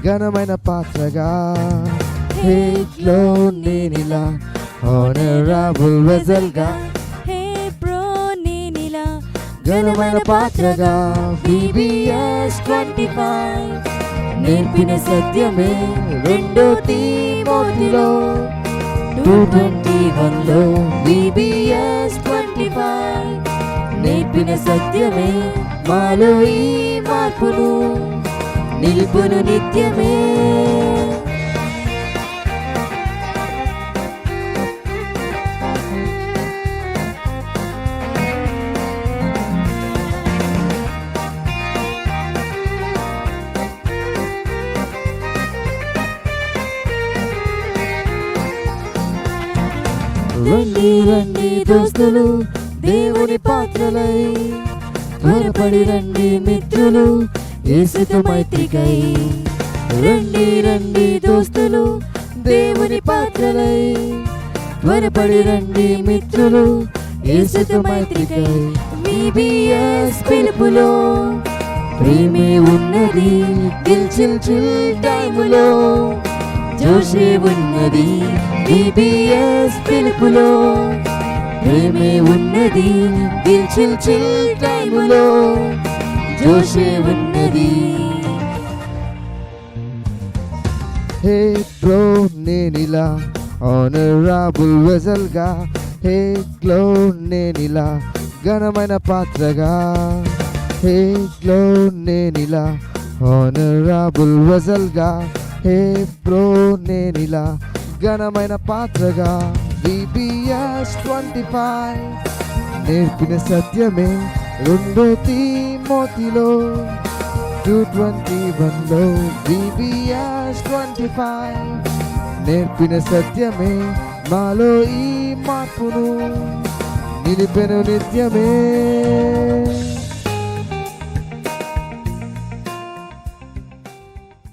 ఘనమైన పాత్రగా. హేట్లో నేనిలా ఆనరబుల్ వెజల్గా. ఘనమైన పాత్రగా. VBS 25 నేర్పిన సత్యమే 2 తిమోతిలో 2:21లో. VBS 25 నేర్పిన సత్యమే మాలో ఈ మార్పును నిలుపును నిత్యమే. రండి రండి దోస్తులు దేవుని పాత్రలై, త్వరపడి రండి మిత్రులు యేసుతో మైత్రికై. రండి రండి దోస్తులు దేవుని పాత్రలై, త్వరపడి రండి మిత్రులు యేసుతో మైత్రికై. VBS పిలుపులో ప్రేమే ఉన్నది, చిల్ టైములో జోషే ఉన్నది. VBS పిలుపులో ప్రేమే ఉన్నది, చిల్ టైములో జోషే ఉన్నది. హే బ్రో నేనిలా ఆనరబుల్ వెజల్గా. హే గ్లో నేనిలా ఘనమైన పాత్రగా. హే గ్లో నేనిలా ఆనరబుల్ వెజల్గా. హే బ్రో నేనిలా ఘనమైన పాత్రగా. VBS 25 నేర్పిన సత్యమే 2 తిమోతిలో 2:21లో. VBS 25 నేర్పిన సత్యమే మాలో ఈ మార్పును నిలిపెను నిత్యమే.